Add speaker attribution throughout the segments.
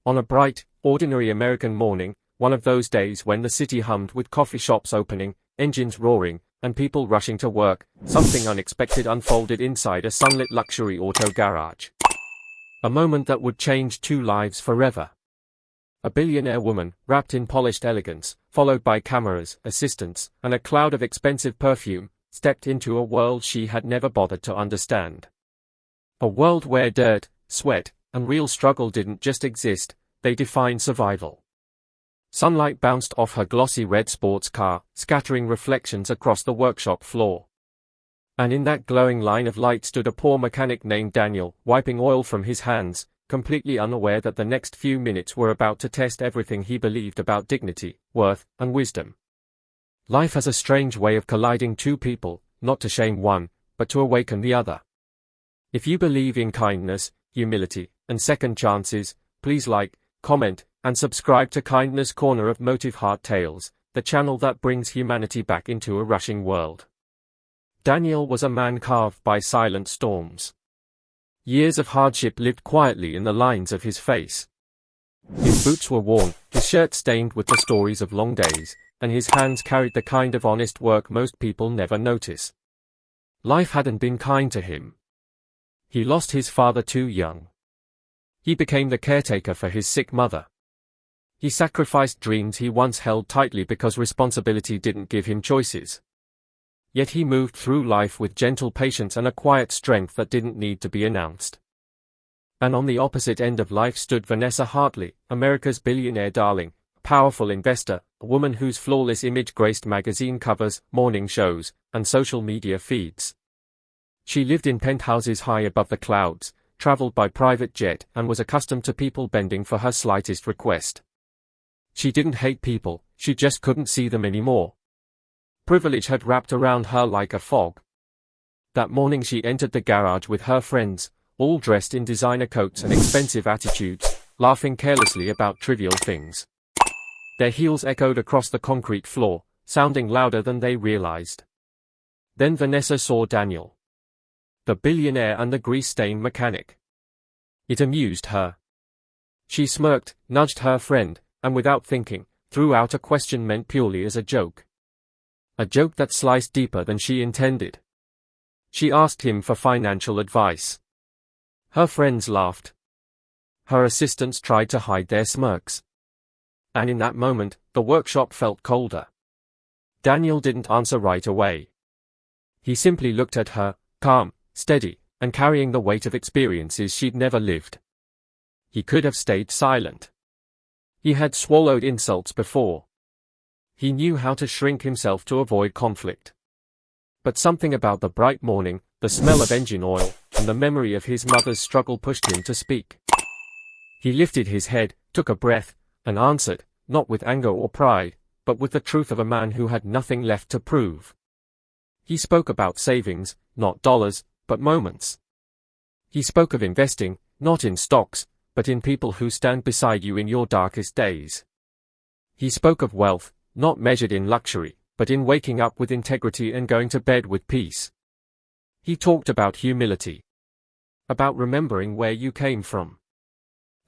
Speaker 1: On a bright, ordinary American morning, one of those days when the city hummed with coffee shops opening, engines roaring, and people rushing to work, something unexpected unfolded inside a sunlit luxury auto garage. A moment that would change two lives forever. A billionaire woman, wrapped in polished elegance, followed by cameras, assistants, and a cloud of expensive perfume, stepped into a world she had never bothered to understand. A world where dirt, sweat, and real struggle didn't just exist, they defined survival. Sunlight bounced off her glossy red sports car, scattering reflections across the workshop floor. And in that glowing line of light stood a poor mechanic named Daniel, wiping oil from his hands, completely unaware that the next few minutes were about to test everything he believed about dignity, worth, and wisdom. Life has a strange way of colliding two people, not to shame one, but to awaken the other. If you believe in kindness, humility, and second chances, please like, comment, and subscribe to Kindness Corner of MotivHeart Tales, the channel that brings humanity back into a rushing world. Daniel was a man carved by silent storms. Years of hardship lived quietly in the lines of his face. His boots were worn, his shirt stained with the stories of long days, and his hands carried the kind of honest work most people never notice. Life hadn't been kind to him. He lost his father too young. He became the caretaker for his sick mother. He sacrificed dreams he once held tightly because responsibility didn't give him choices. Yet he moved through life with gentle patience and a quiet strength that didn't need to be announced. And on the opposite end of life stood Vanessa Hartley, America's billionaire darling, a powerful investor, a woman whose flawless image graced magazine covers, morning shows, and social media feeds. She lived in penthouses high above the clouds, traveled by private jet, and was accustomed to people bending for her slightest request. She didn't hate people, she just couldn't see them anymore. Privilege had wrapped around her like a fog. That morning she entered the garage with her friends, all dressed in designer coats and expensive attitudes, laughing carelessly about trivial things. Their heels echoed across the concrete floor, sounding louder than they realized. Then Vanessa saw Daniel, the billionaire and the grease-stained mechanic. It amused her. She smirked, nudged her friend, and without thinking, threw out a question meant purely as a joke. A joke that sliced deeper than she intended. She asked him for financial advice. Her friends laughed. Her assistants tried to hide their smirks. And in that moment, the workshop felt colder. Daniel didn't answer right away. He simply looked at her, calm, steady, and carrying the weight of experiences she'd never lived. He could have stayed silent. He had swallowed insults before. He knew how to shrink himself to avoid conflict. But something about the bright morning, the smell of engine oil, and the memory of his mother's struggle pushed him to speak. He lifted his head, took a breath, and answered, not with anger or pride, but with the truth of a man who had nothing left to prove. He spoke about savings, not dollars, but moments. He spoke of investing, not in stocks, but in people who stand beside you in your darkest days. He spoke of wealth, not measured in luxury, but in waking up with integrity and going to bed with peace. He talked about humility. About remembering where you came from.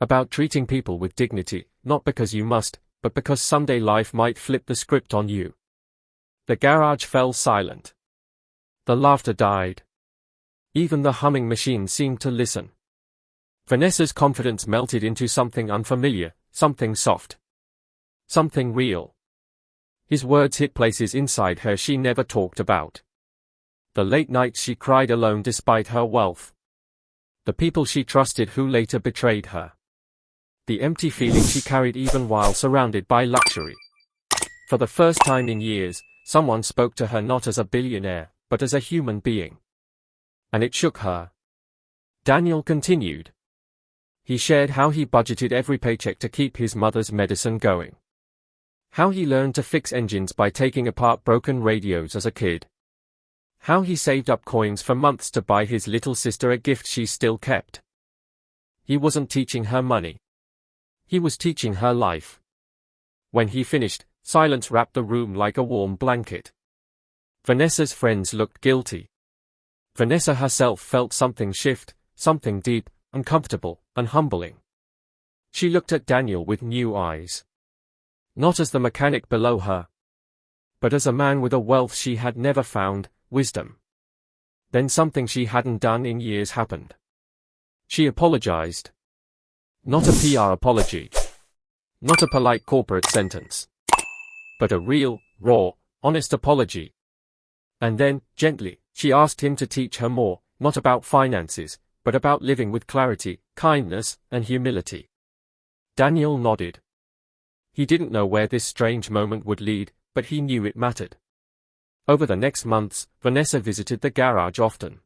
Speaker 1: About treating people with dignity, not because you must, but because someday life might flip the script on you. The garage fell silent. The laughter died. Even the humming machine seemed to listen. Vanessa's confidence melted into something unfamiliar, something soft. Something real. His words hit places inside her she never talked about. The late nights she cried alone despite her wealth. The people she trusted who later betrayed her. The empty feeling she carried even while surrounded by luxury. For the first time in years, someone spoke to her not as a billionaire, but as a human being. And it shook her. Daniel continued. He shared how he budgeted every paycheck to keep his mother's medicine going. How he learned to fix engines by taking apart broken radios as a kid. How he saved up coins for months to buy his little sister a gift she still kept. He wasn't teaching her money. He was teaching her life. When he finished, silence wrapped the room like a warm blanket. Vanessa's friends looked guilty. Vanessa herself felt something shift, something deep, uncomfortable, and humbling. She looked at Daniel with new eyes. Not as the mechanic below her, but as a man with a wealth she had never found, wisdom. Then something she hadn't done in years happened. She apologized. Not a PR apology. Not a polite corporate sentence. But a real, raw, honest apology. And then, gently, she asked him to teach her more, not about finances, but about living with clarity, kindness, and humility. Daniel nodded. He didn't know where this strange moment would lead, but he knew it mattered. Over the next months, Vanessa visited the garage often.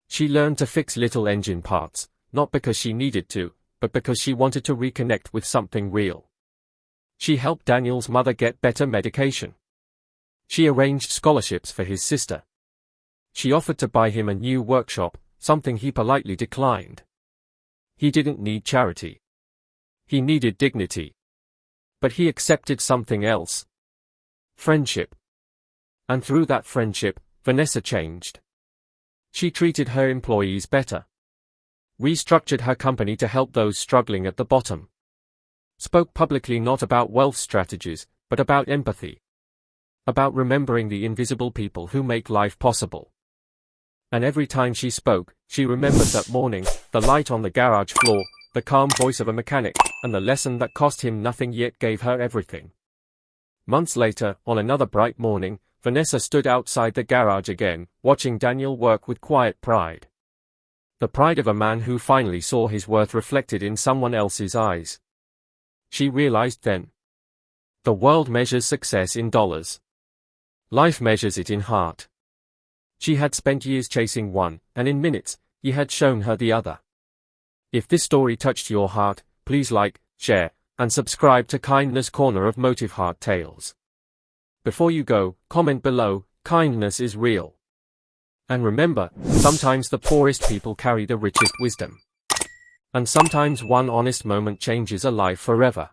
Speaker 1: She learned to fix little engine parts, not because she needed to, but because she wanted to reconnect with something real. She helped Daniel's mother get better medication. She arranged scholarships for his sister. She offered to buy him a new workshop, something he politely declined. He didn't need charity. He needed dignity. But he accepted something else. Friendship. And through that friendship, Vanessa changed. She treated her employees better. Restructured her company to help those struggling at the bottom. Spoke publicly not about wealth strategies, but about empathy. About remembering the invisible people who make life possible. And every time she spoke, she remembered that morning, the light on the garage floor, the calm voice of a mechanic, and the lesson that cost him nothing yet gave her everything. Months later, on another bright morning, Vanessa stood outside the garage again, watching Daniel work with quiet pride. The pride of a man who finally saw his worth reflected in someone else's eyes. She realized then. The world measures success in dollars. Life measures it in heart. She had spent years chasing one, and in minutes, he had shown her the other. If this story touched your heart, please like, share, and subscribe to Kindness Corner of MotivHeart Tales. Before you go, comment below, kindness is real. And remember, sometimes the poorest people carry the richest wisdom. And sometimes one honest moment changes a life forever.